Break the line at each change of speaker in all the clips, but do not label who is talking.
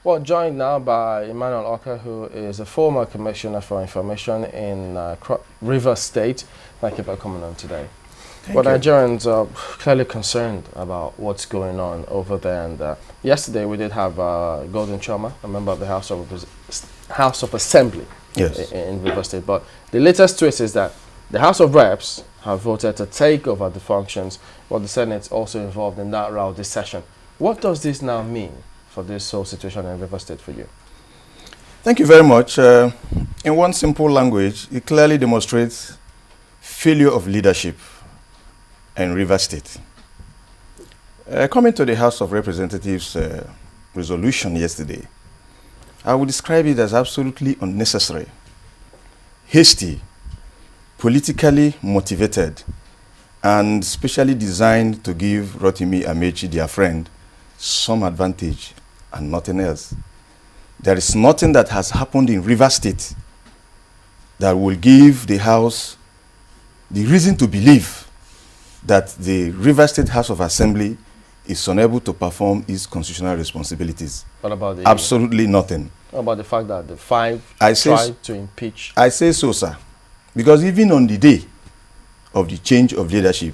Well, joined now by Emmanuel Oka, who is a former Commissioner for Information in Rivers State. Thank you for coming on today. Well, Nigerians are clearly concerned about what's going on over there. And yesterday we did have Golden Choma, a member of the House of Assembly in Rivers State. But the latest twist is that the House of Reps have voted to take over the functions, while the Senate's also involved in that route this session. What does this now mean for this whole situation in Rivers State for you?
Thank you very much. In one simple language, it clearly demonstrates failure of leadership in Rivers State. Coming to the House of Representatives resolution yesterday, I would describe it as absolutely unnecessary, hasty, politically motivated, and specially designed to give Rotimi Amaechi, their friend, some advantage and nothing else. There is nothing that has happened in Rivers State that will give the House the reason to believe that the Rivers State House of Assembly is unable to perform its constitutional responsibilities.
What about the...
Absolutely nothing.
What about the fact that the five tried to impeach?
I say so, sir. Because even on the day of the change of leadership,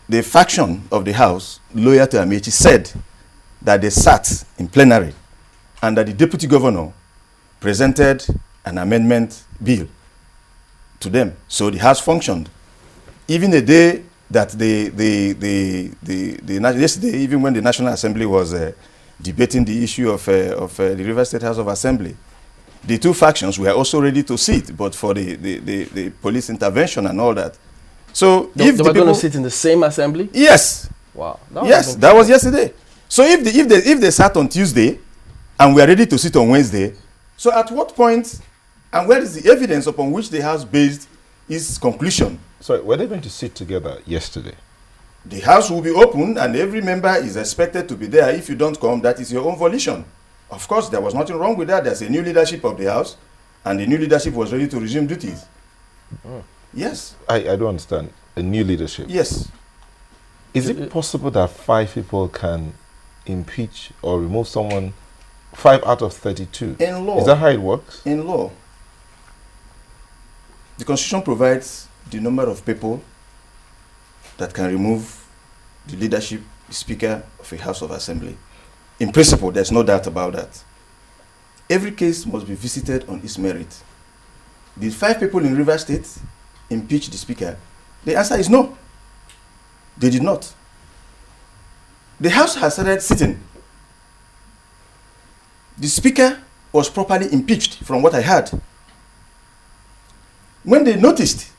the faction of the House, loyal to Amaechi, said that they sat in plenary and that the deputy governor presented an amendment bill to them. So the House functioned. Even the day that yesterday, even when the National Assembly was debating the issue of the Rivers State House of Assembly, the two factions were also ready to sit, but for the police intervention and all that. So
they were going to sit in the same assembly?
Yes.
Wow.
That was yesterday. So if they sat on Tuesday and we are ready to sit on Wednesday, so at what point and where is the evidence upon which the House based its conclusion?
So were they going to sit together yesterday?
The House will be open and every member is expected to be there. If you don't come, that is your own volition. Of course, there was nothing wrong with that. There's a new leadership of the House and the new leadership was ready to resume duties. Yes.
I don't understand. A new leadership?
Yes.
Is it possible that 5 people can impeach or remove someone, 5 out of 32?
In law.
Is that how it works?
In law. The Constitution provides the number of people that can remove the leadership, the Speaker of a House of Assembly. In principle, there's no doubt about that. Every case must be visited on its merit. Did 5 people in Rivers State impeach the Speaker? The answer is no. They did not. The House has started sitting. The Speaker was properly impeached from what I heard. When they noticed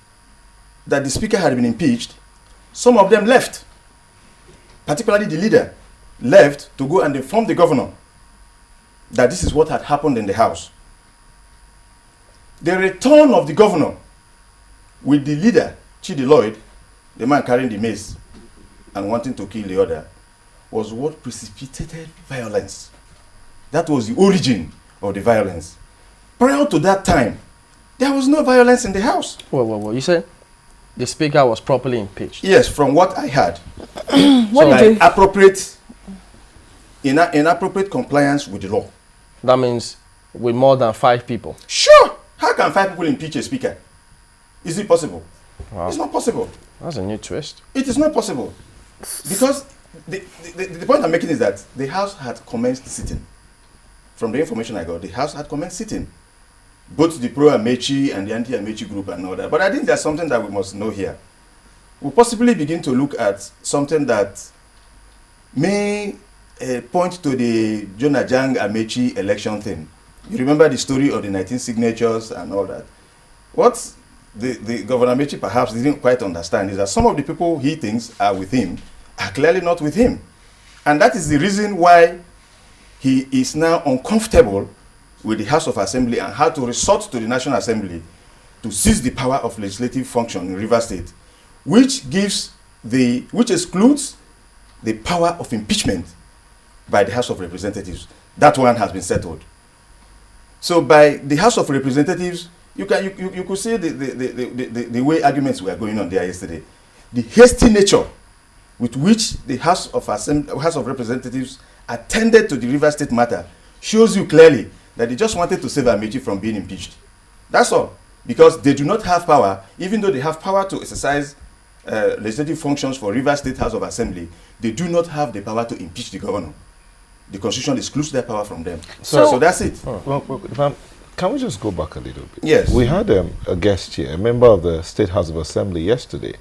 that the Speaker had been impeached, some of them left, particularly the leader, left to go and inform the governor that this is what had happened in the House. The return of the governor with the leader, Chidi Lloyd, the man carrying the mace and wanting to kill the other, was what precipitated violence. That was the origin of the violence. Prior to that time, there was no violence in the House.
Well, you said the Speaker was properly impeached?
Yes, from what I heard. Inappropriate compliance with the law.
That means with more than 5 people?
Sure. How can 5 people impeach a Speaker? Is it possible?
Wow.
It's not possible.
That's a new twist.
It is not possible. Because the point I'm making is that the House had commenced sitting. From the information I got, the House had commenced sitting. Both the pro-Amaechi and the anti-Amaechi group and all that. But I think there's something that we must know here. We'll possibly begin to look at something that may point to the Jonah Jang Amaechi election thing. You remember the story of the 19 signatures and all that. What the Governor Amaechi perhaps didn't quite understand is that some of the people he thinks are with him are clearly not with him. And that is the reason why he is now uncomfortable with the House of Assembly and had to resort to the National Assembly to seize the power of legislative function in Rivers State, which excludes the power of impeachment by the House of Representatives. That one has been settled. So by the House of Representatives, you could see the way arguments were going on there yesterday. The hasty nature with which the House of Representatives attended to the River State matter shows you clearly that they just wanted to save Amaechi from being impeached. That's all. Because they do not have power, even though they have power to exercise legislative functions for River State House of Assembly, they do not have the power to impeach the governor. The Constitution excludes that power from them. So that's it.
Well, can we just go back a little bit?
Yes.
We had a guest here, a member of the State House of Assembly yesterday,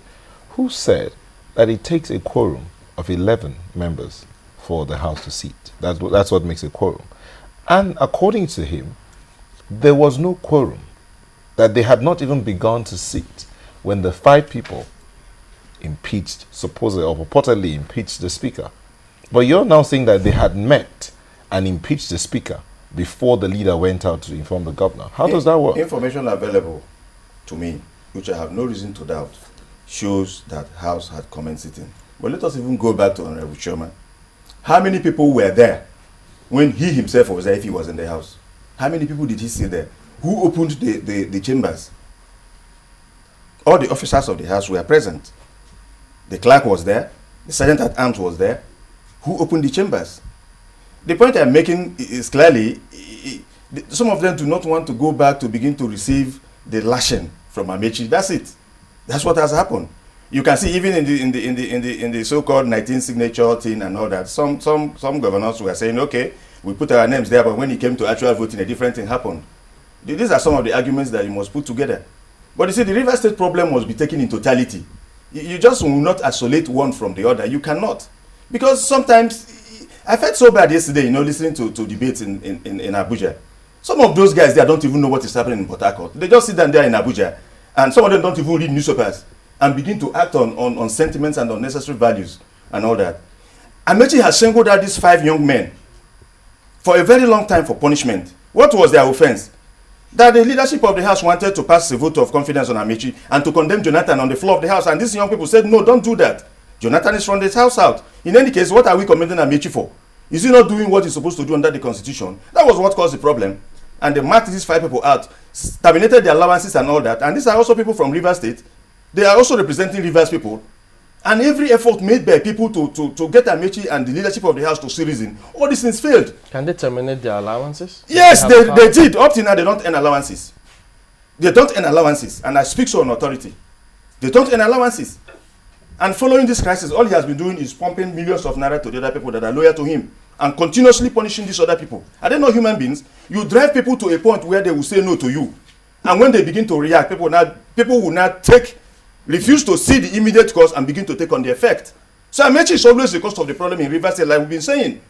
who said that it takes a quorum of 11 members for the House to sit. That's what makes a quorum. And according to him, there was no quorum, that they had not even begun to sit when the 5 people impeached, supposedly or purportedly impeached the Speaker. But you're now saying that they had met and impeached the Speaker before the leader went out to inform the governor. How does that work?
Information available to me, which I have no reason to doubt, shows that House had commenced sitting. But let us even go back to Honorable Chairman. How many people were there when he himself was there, if he was in the House? How many people did he see there? Who opened the chambers? All the officers of the House were present. The clerk was there. The sergeant at arms was there. Who opened the chambers? The point I'm making is clearly, some of them do not want to go back to begin to receive the lashing from Amaechi. That's it. That's what has happened. You can see even in the so-called 19 signature thing and all that, some governors were saying, okay, we put our names there, but when it came to actual voting, a different thing happened. These are some of the arguments that you must put together. But you see, the River State problem must be taken in totality. You just will not isolate one from the other. You cannot. Because sometimes, I felt so bad yesterday, listening to debates in Abuja. Some of those guys there don't even know what is happening in Port Harcourt. They just sit down there in Abuja, and some of them don't even read newspapers and begin to act on sentiments and unnecessary values and all that. Amaechi has singled out these 5 young men for a very long time for punishment. What was their offense? That the leadership of the House wanted to pass a vote of confidence on Amaechi and to condemn Jonathan on the floor of the House. And these young people said, no, don't do that. Jonathan is from this House out. In any case, what are we commending Amaechi for? Is he not doing what he's supposed to do under the Constitution? That was what caused the problem. And they marked these 5 people out, terminated their allowances and all that. And these are also people from Rivers State. They are also representing Rivers people. And every effort made by people to get Amaechi and the leadership of the House to see reason, all these things failed. Can they terminate their allowances? Yes, they did. Up till now, they don't earn allowances. They don't earn allowances. And I speak so on authority. They don't earn allowances. And following this crisis, all he has been doing is pumping millions of naira to the other people that are loyal to him and continuously punishing these other people. Are they not human beings? You drive people to a point where they will say no to you. And when they begin to react, people will now refuse to see the immediate cause and begin to take on the effect. So Amaechi is always the cause of the problem in Rivers State, like we've been saying.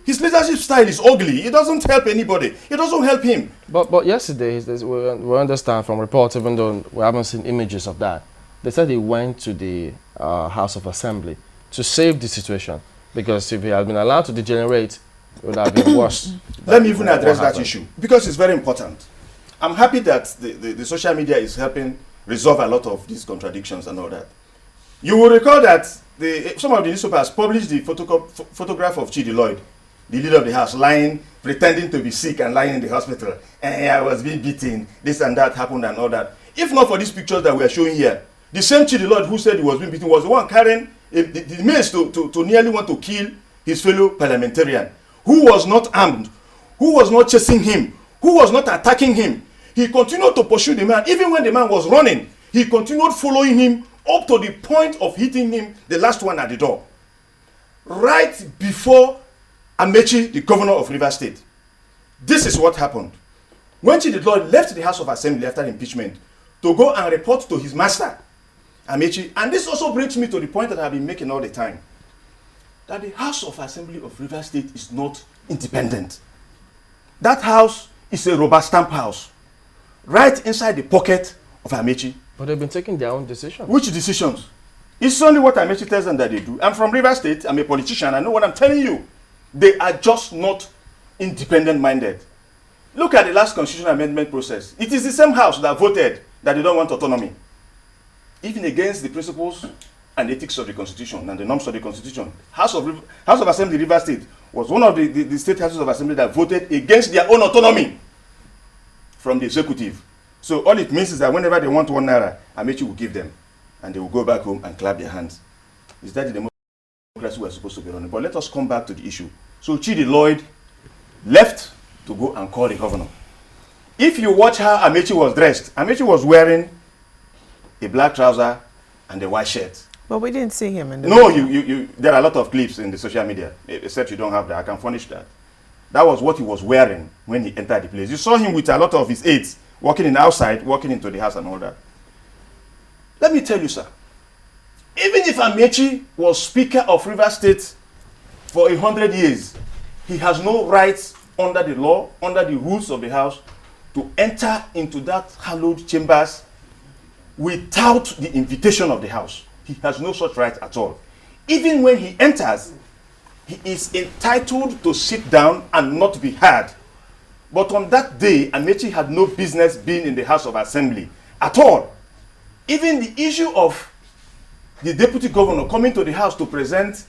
His leadership style is ugly. It doesn't help anybody. It doesn't help him. But yesterday, we understand from reports, even though we haven't seen images of that, they said he went to the House of Assembly to save the situation. Because if he had been allowed to degenerate, it would have been worse. Let me even address that issue, because it's very important. I'm happy that the social media is helping resolve a lot of these contradictions and all that. You will recall that some of the newspapers published the photograph of Chidi Lloyd, the leader of the House, lying, pretending to be sick and lying in the hospital. And I was being beaten, this and that happened and all that. If not for these pictures that we are showing here, the same Chidi Lloyd who said he was being beaten was the one carrying the means to nearly want to kill his fellow parliamentarian, who was not armed, who was not chasing him, who was not attacking him. He continued to pursue the man. Even when the man was running, he continued following him up to the point of hitting him, the last one at the door. Right before Amaechi, the governor of Rivers State. This is what happened. When Chidi Lloyd left the House of Assembly after impeachment to go and report to his master, Amaechi, and this also brings me to the point that I've been making all the time, that the House of Assembly of Rivers State is not independent. That house is a rubber stamp house, right inside the pocket of Amaechi. But they've been taking their own decisions. Which decisions? It's only what Amaechi tells them that they do. I'm from Rivers State. I'm a politician. I know what I'm telling you. They are just not independent-minded. Look at the last constitutional amendment process. It is the same house that voted that they don't want autonomy, even against the principles and ethics of the Constitution and the norms of the Constitution. House of Assembly Rivers State was one of the state houses of assembly that voted against their own autonomy from the executive. So all it means is that whenever they want 1 naira, Amaechi will give them, and they will go back home and clap their hands. Is that the democracy we're supposed to be running? But let us come back to the issue So Chidi Lloyd left to go and call the governor. If you watch how Amaechi was dressed, Amaechi was wearing a black trouser and a white shirt.
But we didn't see him in the
No,
video.
there are a lot of clips in the social media, except you don't have that. I can furnish that. That was what he was wearing when he entered the place. You saw him with a lot of his aides walking in outside, walking into the house and all that. Let me tell you, sir, even if Amaechi was Speaker of Rivers State for 100 years, he has no rights under the law, under the rules of the house, to enter into that hallowed chambers without the invitation of the house. He has no such right at all. Even when he enters, he is entitled to sit down and not be heard. But on that day, Amaechi had no business being in the House of Assembly at all. Even the issue of the deputy governor coming to the house to present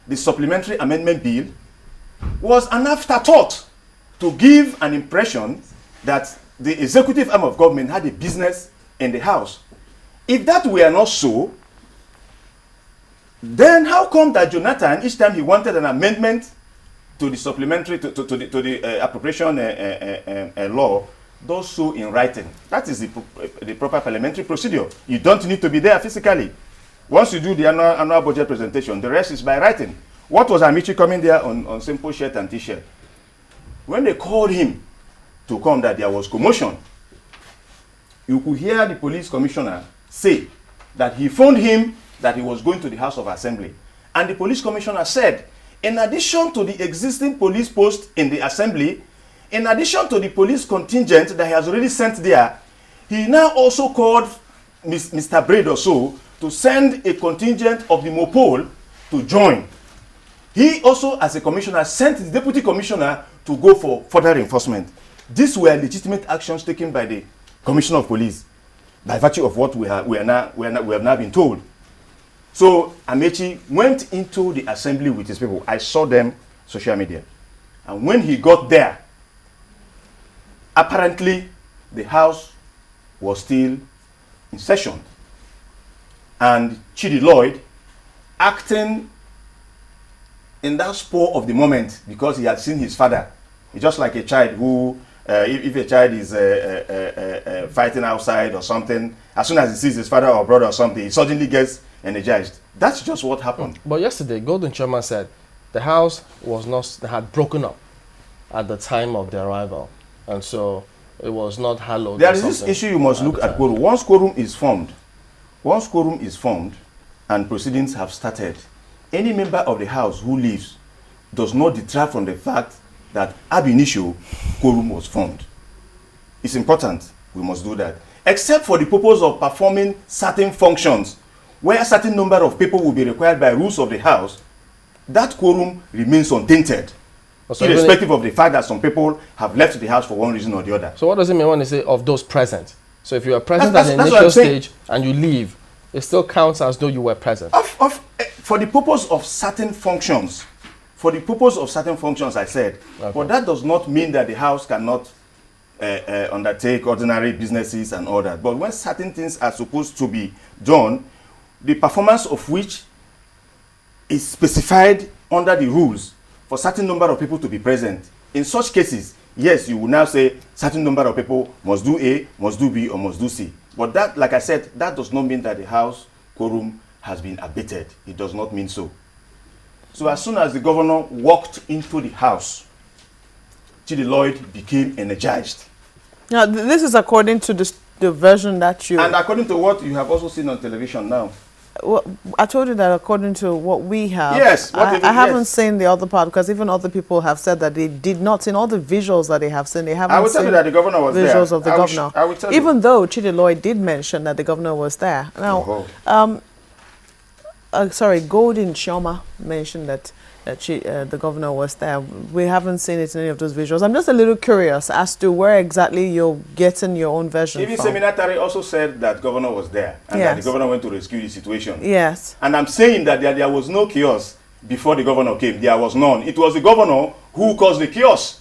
the supplementary amendment bill was an afterthought to give an impression that the executive arm of government had a business in the house. If that were not so, then how come that Jonathan, each time he wanted an amendment to the supplementary, to the appropriation law, does so in writing? That is the proper parliamentary procedure. You don't need to be there physically. Once you do the annual budget presentation, the rest is by writing. What was Amaechi coming there on simple shirt and t-shirt? When they called him to come that there was commotion, you could hear the police commissioner say that he phoned him that he was going to the House of Assembly. And the police commissioner said, in addition to the existing police post in the Assembly, in addition to the police contingent that he has already sent there, he now also called Mr. Braid or so to send a contingent of the Mopol to join. He also, as a commissioner, sent the deputy commissioner to go for further enforcement. These were legitimate actions taken by the commissioner of police, by virtue of what we have now been told. So Amaechi went into the assembly with his people. I saw them social media. And when he got there, apparently the house was still in session. And Chidi Lloyd, acting in that spur of the moment, because he had seen his father, just like a child who, if a child is fighting outside or something, as soon as he sees his father or brother or something, he suddenly gets energized. That's just what happened.
But yesterday, Golden Chairman said the house had broken up at the time of the arrival, and so it was not hallowed.
There is this issue you must look at quorum. Once quorum is formed, and proceedings have started, any member of the house who leaves does not detract from the fact that ab initio quorum was formed. It's important. We must do that. Except for the purpose of performing certain functions, where a certain number of people will be required by rules of the house, that quorum remains untainted, so irrespective of the fact that some people have left the house for one reason or the other.
So what does it mean when they say of those present? So if you are present at the initial stage and you leave, it still counts as though you were present.
For the purpose of certain functions, I said, okay. But that does not mean that the house cannot undertake ordinary businesses and all that. But when certain things are supposed to be done, the performance of which is specified under the rules for certain number of people to be present. In such cases, yes, you will now say certain number of people must do A, must do B, or must do C. But that, like I said, that does not mean that the house quorum has been abated. It does not mean so. So as soon as the governor walked into the house, Chidi Lloyd became energized.
Now, this is according to the version that you...
And according to what you have also seen on television now.
Well, I told you that according to what we have.
Yes.
I haven't seen the other part, because even other people have said that they did not, in all the visuals that they have seen, they haven't seen...
I will tell you that the governor was there.
Visuals of the governor.
I will tell you.
Even though Chidi Lloyd did mention that the governor was there. Now, Golden Chioma mentioned that the governor was there. We haven't seen it in any of those visuals. I'm just a little curious as to where exactly you're getting your own version
Even
from.
Seminatary also said that governor was there and that the governor went to rescue the situation.
Yes.
And I'm saying that there was no chaos before the governor came. There was none. It was the governor who caused the chaos.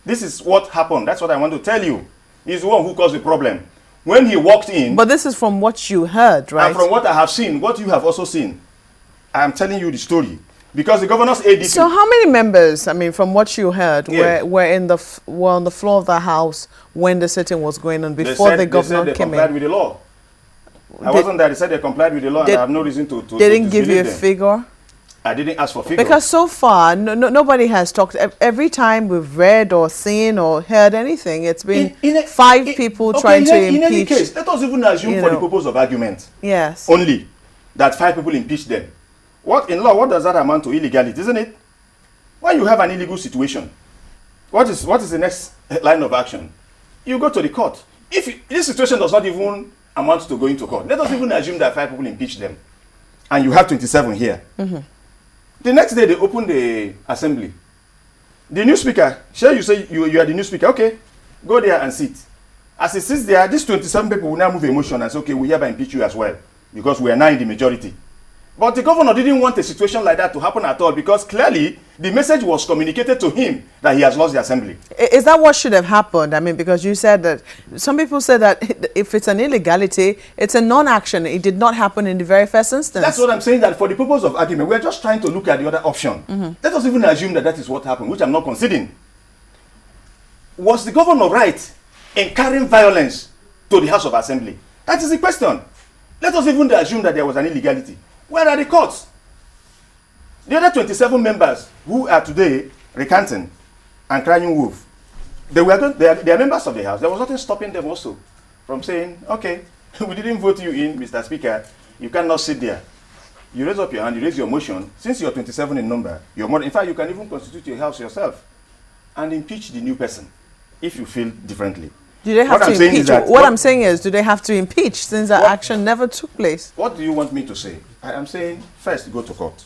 This is what happened. That's what I want to tell you. He's the one who caused the problem. When he walked in...
But this is from what you heard, right?
And from what I have seen, what you have also seen. I'm telling you the story. Because the governor's ADP...
So how many members, I mean, from what you heard,
Yeah.
were on the floor of the House when the sitting was going on before the governor
they
came
complied
in?
with the law. I wasn't there. They said they complied with the law, and I have no reason to
They didn't give you a
them.
figure?
I didn't ask for figure.
Because so far, nobody has talked. Every time we've read or seen or heard anything, it's been five people trying to impeach.
In any case, let us even assume for the purpose of argument.
Yes.
Only that 5 people impeached them. In law, what does that amount to? Illegality, isn't it? When you have an illegal situation, what is the next line of action? You go to the court. If this situation does not even amount to going to court, let us even assume that 5 people impeached them, and you have 27 here. Mm-hmm. The next day, they open the assembly. The new speaker, sure, you say you are the new speaker. Okay, go there and sit. As it sits there, these 27 people will now move a motion and say, okay, we hereby impeach you as well, because we are now in the majority. But the governor didn't want a situation like that to happen at all, because clearly the message was communicated to him that he has lost the assembly.
Is that what should have happened? I mean, because you said that some people said that if it's an illegality, it's a non-action. It did not happen in the very first instance.
That's what I'm saying, that for the purpose of argument, we're just trying to look at the other option. Mm-hmm. Let us even assume that that is what happened, which I'm not conceding. Was the governor right in carrying violence to the House of Assembly? That is the question. Let us even assume that there was an illegality. Where are the courts? The other 27 members who are today recanting and crying wolf, they are members of the House. There was nothing stopping them also from saying, okay, we didn't vote you in, Mr. Speaker. You cannot sit there. You raise up your hand, you raise your motion. Since you're 27 in number, you're more. In fact, you can even constitute your House yourself and impeach the new person if you feel differently.
Do they have to impeach? What I'm saying is, do they have to impeach since that action never took place?
What do you want me to say? I am saying, first, go to court.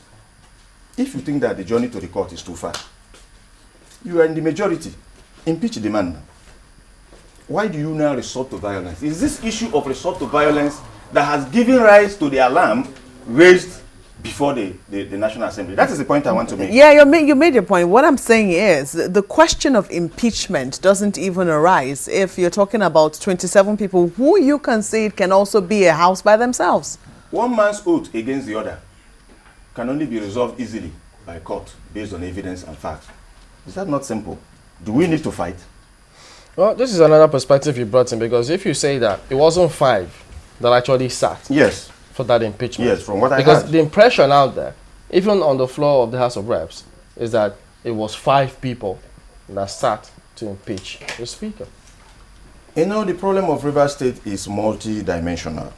If you think that the journey to the court is too far, you are in the majority. Impeach the man now. Why do you now resort to violence? Is this issue of resort to violence that has given rise to the alarm raised before the National Assembly? That is the point I want to make.
Yeah, you made your point. What I'm saying is the question of impeachment doesn't even arise if you're talking about 27 people who you concede can also be a house by themselves.
One man's oath against the other can only be resolved easily by court based on evidence and facts. Is that not simple? Do we need to fight?
Well, this is another perspective you brought in, because if you say that it wasn't 5 that actually sat.
Yes.
For that impeachment.
Yes, from what I heard.
Because the impression out there, even on the floor of the House of Reps, is that it was 5 people that sat to impeach the Speaker.
You know, the problem of Rivers State is multi-dimensional.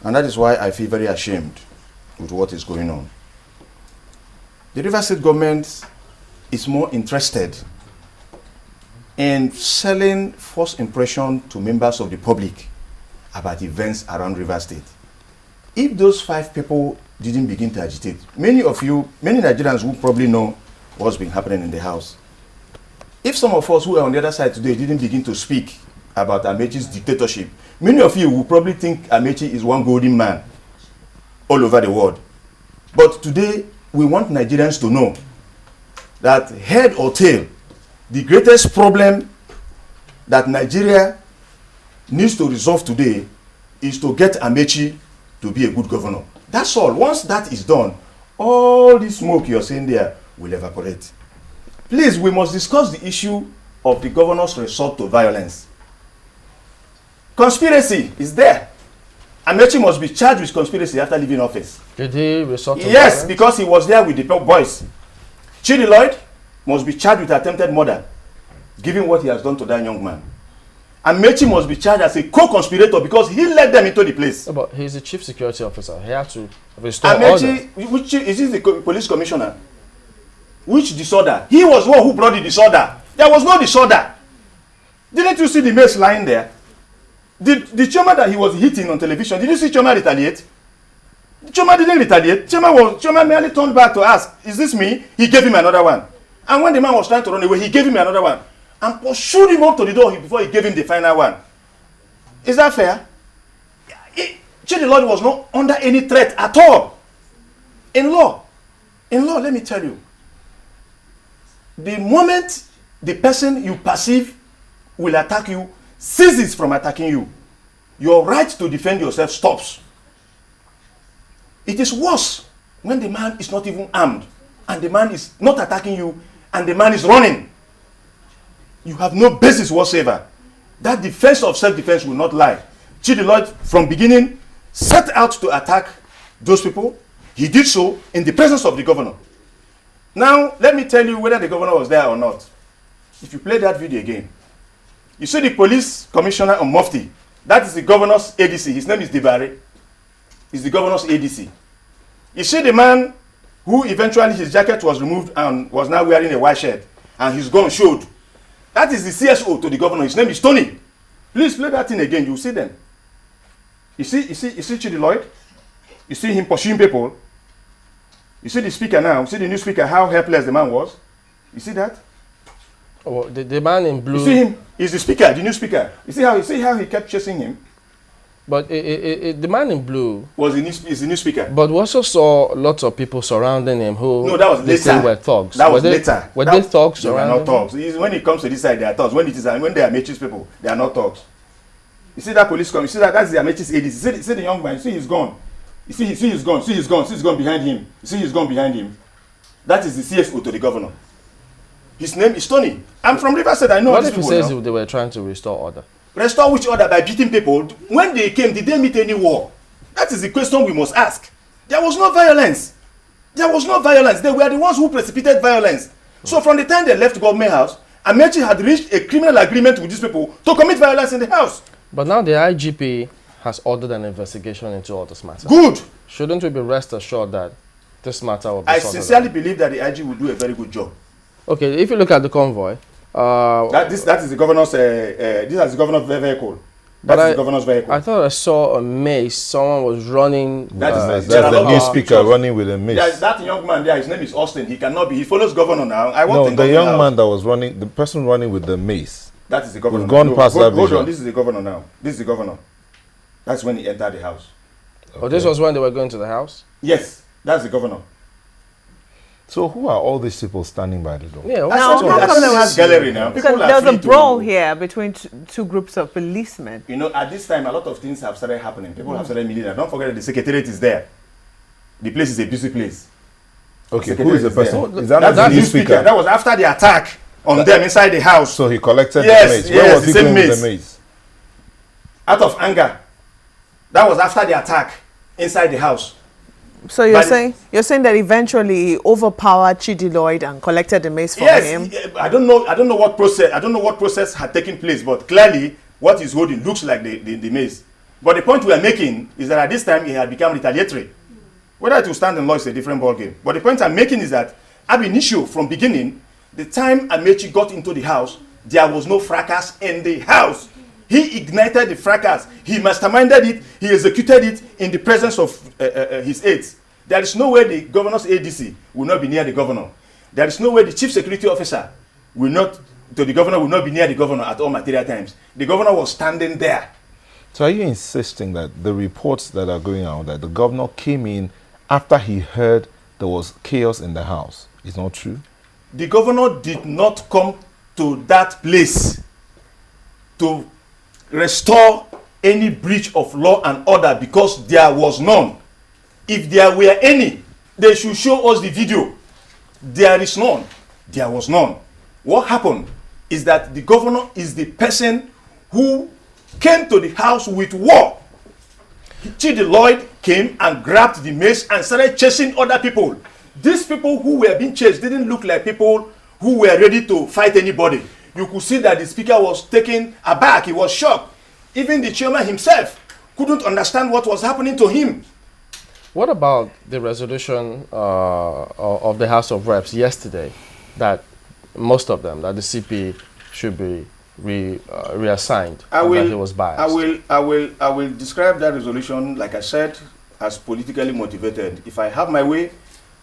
And that is why I feel very ashamed with what is going on. The Rivers State government is more interested in selling false impression to members of the public about events around Rivers State. If those 5 people didn't begin to agitate, many Nigerians will probably know what's been happening in the House. If some of us who are on the other side today didn't begin to speak about Amaechi's dictatorship, many of you will probably think Amaechi is one golden man all over the world. But today, we want Nigerians to know that head or tail, the greatest problem that Nigeria needs to resolve today is to get Amaechi to be a good governor. That's all. Once that is done, all the smoke you're seeing there will evaporate. Please, we must discuss the issue of the governor's resort to violence. Conspiracy is there. Amaechi must be charged with conspiracy after leaving office.
Did he resort to
Yes,
violence?
because he was there with the boys. Chidi Lloyd must be charged with attempted murder, given what he has done to that young man. Amaechi must be charged as a co-conspirator because he led them into the place.
No, but he's a chief security officer. He had to restore order.
Amaechi, is he the police commissioner? Which disorder? He was the one who brought the disorder. There was no disorder. Didn't you see the mace lying there? The chairman that he was hitting on television, did you see Choma retaliate? Choma didn't retaliate. Choma merely turned back to ask, is this me? He gave him another one. And when the man was trying to run away, he gave him another one. And pursued him up to the door before he gave him the final one. Is that fair? Chidi Lloyd was not under any threat at all. In law, let me tell you, the moment the person you perceive will attack you ceases from attacking you, your right to defend yourself stops. It is worse when the man is not even armed, and the man is not attacking you, and the man is running, you have no basis whatsoever. That defense of self-defense will not lie. Chidi Lloyd, from beginning, set out to attack those people. He did so in the presence of the governor. Now, let me tell you whether the governor was there or not. If you play that video again, you see the police commissioner on Mufti. That is the governor's ADC. His name is Dibare. He's the governor's ADC. You see the man who eventually his jacket was removed and was now wearing a white shirt, and his gun showed. That is the CSO to the governor. His name is Tony. Please play that thing again. You see them. You see Chidi Lloyd. You see him pursuing people. You see the speaker now. You see the new speaker. How helpless the man was. You see that?
Oh, the man in blue.
You see him. He's the speaker, the new speaker. You see how he kept chasing him.
But the man in blue
is the new speaker.
But we also saw lots of people surrounding him who
no, that was
they say were thugs.
That was later.
Were they thugs surrounding him?
They were not thugs. When it comes to this side, they are thugs. When they are Amaechi's people, they are not thugs. You see that police come. You see that's the Amaechi's ADC. See the young man. You see his gun. You see his gun. See his gun. See his gun behind him. You see his gun behind him. That is the CSO to the governor. His name is Tony. I'm from Rivers State. I know
what
these
if he
people
says
now.
they were trying to restore order?
Restore which order? By beating people? When they came, did they meet any war? That is the question we must ask. There was no violence. There was no violence. They were the ones who precipitated violence. So from the time they left government house, Amaechi had reached a criminal agreement with these people to commit violence in the house.
But now the IGP has ordered an investigation into all this matter.
Good.
Shouldn't we be rest assured that this matter will be
I
sorted
sincerely
out?
believe that the IG will do a very good job.
Okay, if you look at the convoy,
that is the governor's. This is the governor's vehicle. That is the governor's vehicle.
I thought I saw a mace. Someone was running.
That's the new speaker running with a mace.
That young man there, his name is Austin. He cannot be. He follows governor now.
The young man that was running, the person running with the mace.
That is the governor.
We've gone past that vision.
Hold on, this is the governor now. This is the governor. That's when he entered the house.
Okay. Oh, this was when they were going to the house?
Yes, that's the governor.
So who are all these people standing by the door?
Yeah,
that's gallery now.
Because there's a brawl here between two groups of policemen.
You know, at this time, a lot of things have started happening. People have started meeting. Don't forget that the secretariat is there. The place is a busy place.
Okay, who is the person?
Is that the new speaker? That was after the attack on them inside the house.
So he collected the mace.
Where was
he going with the mace?
Out of anger. That was after the attack inside the house.
So you're saying that eventually he overpowered Chidi Lloyd and collected the mace from him?
Yes, I don't know what process had taken place, but clearly what he's holding looks like the mace. But the point we are making is that at this time he had become retaliatory. Whether it will stand in law is a different ballgame. But the point I'm making is that ab initio, from beginning, the time Amaechi got into the house, there was no fracas in the house. He ignited the fracas. He masterminded it. He executed it in the presence of his aides. There is no way the governor's ADC will not be near the governor. There is no way the chief security officer will not be near the governor at all material times. The governor was standing there.
So are you insisting that the reports that are going out that the governor came in after he heard there was chaos in the house is not true?
The governor did not come to that place to restore any breach of law and order because there was none. If there were any, they should show us the video. There is none. There was none. What happened is that the governor is the person who came to the house with war. Chidi Lloyd came and grabbed the mace and started chasing other people. These people who were being chased didn't look like people who were ready to fight anybody. You could see that the speaker was taken aback. He was shocked. Even the chairman himself couldn't understand what was happening to him.
What about the resolution of the House of Reps yesterday that most of them, that the CP should be reassigned, that he was biased?
I will describe that resolution, like I said, as politically motivated. If I have my way,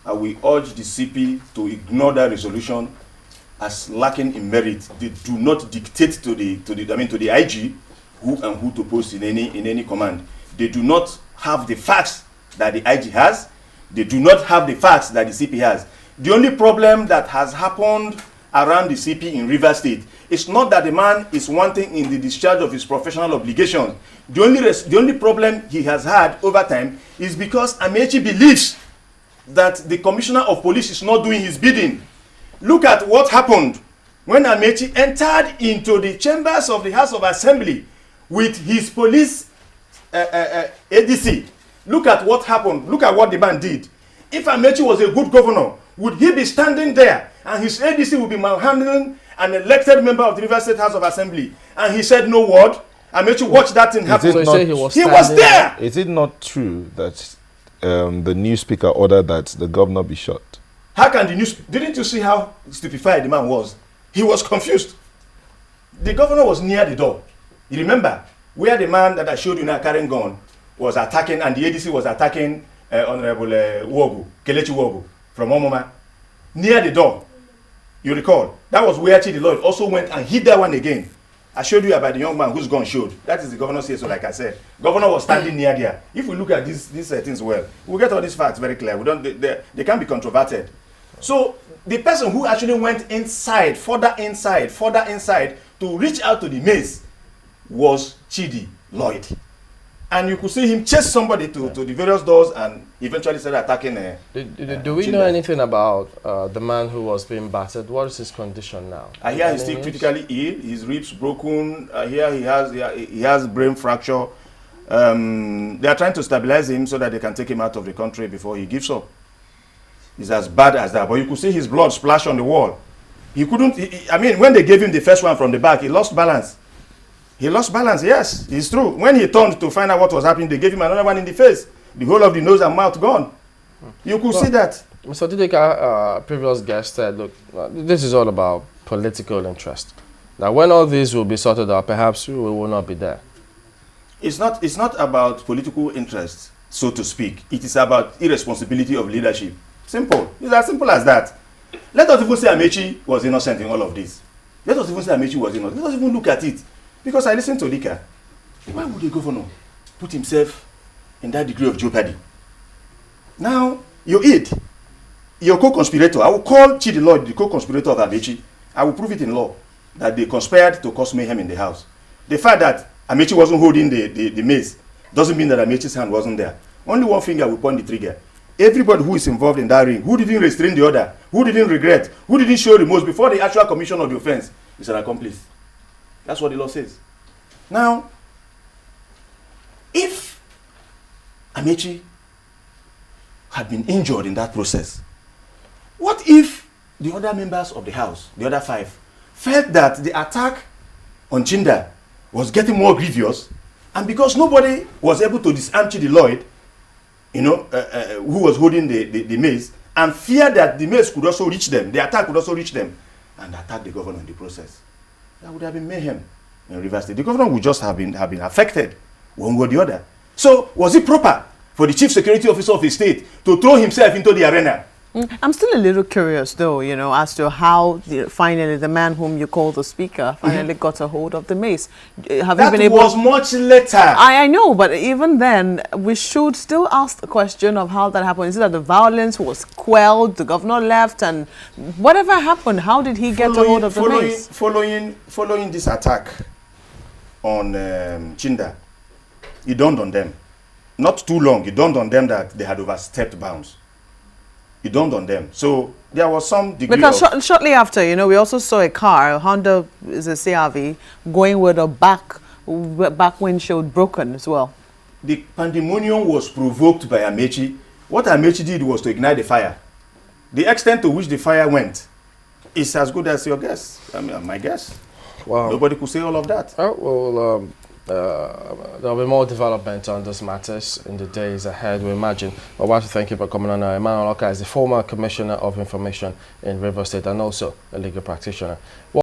I will urge the CP to ignore that resolution as lacking in merit. They do not dictate to the IG who to post in any command. They do not have the facts that the IG has. They do not have the facts that the CP has. The only problem that has happened around the CP in Rivers State is not that the man is wanting in the discharge of his professional obligations. The only problem he has had over time is because Amaechi believes that the commissioner of police is not doing his bidding. Look at what happened when Amaechi entered into the chambers of the House of Assembly with his police ADC. Look at what happened. Look at what the man did. If Amaechi was a good governor, would he be standing there and his ADC would be manhandling an elected member of the River State House of Assembly, and he said no word? Amaechi watched that thing happen.
So he
was there.
Is it not true that the new speaker ordered that the governor be shot?
How can the news? Didn't you see how stupefied the man was? He was confused. The governor was near the door. You remember where the man that I showed you now carrying gun was attacking, and the ADC was attacking Honorable Kelechi Wogu from Omoma, near the door. You recall? That was where Chidi Lloyd also went and hit that one again. I showed you about the young man whose gun showed. That is the governor's say so, like I said. Governor was standing near there. If we look at these things well, we'll get all these facts very clear. They can't be controverted. So the person who actually went inside, further inside, to reach out to the maze was Chidi Lloyd. And you could see him chase somebody to the various doors and eventually started attacking.
Do we know anything about the man who was being battered? What is his condition now?
I hear he's still critically ill. His ribs broken. I hear he has brain fracture. They are trying to stabilize him so that they can take him out of the country before he gives up. It's as bad as that. But you could see his blood splash on the wall. He couldn't. I mean, when they gave him the first one from the back, he lost balance. He lost balance, yes, it's true. When he turned to find out what was happening, they gave him another one in the face. The whole of the nose and mouth gone. You could see that.
Mr. Dideka, previous guest said, look, this is all about political interest. Now, when all these will be sorted out, perhaps we will not be there.
It's not about political interest, so to speak. It is about irresponsibility of leadership. Simple. It's as simple as that. Let us even say Amaechi was innocent in all of this. Let us even say Amaechi was innocent. Let us even look at it. Because I listened to Dika. Why would the governor put himself in that degree of jeopardy? Now, your aide, your co-conspirator, I will call Chidi Lloyd the co-conspirator of Amaechi. I will prove it in law that they conspired to cause mayhem in the house. The fact that Amaechi wasn't holding the mace doesn't mean that Amaechi's hand wasn't there. Only one finger will point the trigger. Everybody who is involved in that ring, who didn't restrain the other, who didn't regret, who didn't show remorse before the actual commission of the offense, is an accomplice. That's what the law says. Now, if Amaechi had been injured in that process, what if the other members of the House, the other 5, felt that the attack on Chinda was getting more grievous, and because nobody was able to disarm Chidi Lloyd, who was holding the mace, and feared that the mace could also reach them, the attack could also reach them, and attack the governor in the process, that would have been mayhem in Rivers State. The governor would just have been affected one way or the other. So was it proper for the chief security officer of the state to throw himself into the arena?
I'm still a little curious, though, as to how finally the man whom you call the speaker finally got a hold of the mace.
That was much later.
I know, but even then, we should still ask the question of how that happened. Is it that the violence was quelled, the governor left, and whatever happened, how did he get a hold of the mace?
Following this attack on Chinda, it dawned on them. Not too long, it dawned on them that they had overstepped bounds. It dawned on them. So there was some degree
because shortly after, we also saw a car, a Honda is a CRV, going with a back windshield broken as well.
The pandemonium was provoked by Amaechi. What Amaechi did was to ignite the fire. The extent to which the fire went is as good as your guess. I mean, my guess. Wow. Nobody could say all of that.
Oh, well, there'll be more development on these matters in the days ahead, we imagine. I want to thank you for coming on. Emmanuel Oka is the former Commissioner of Information in Rivers State and also a legal practitioner.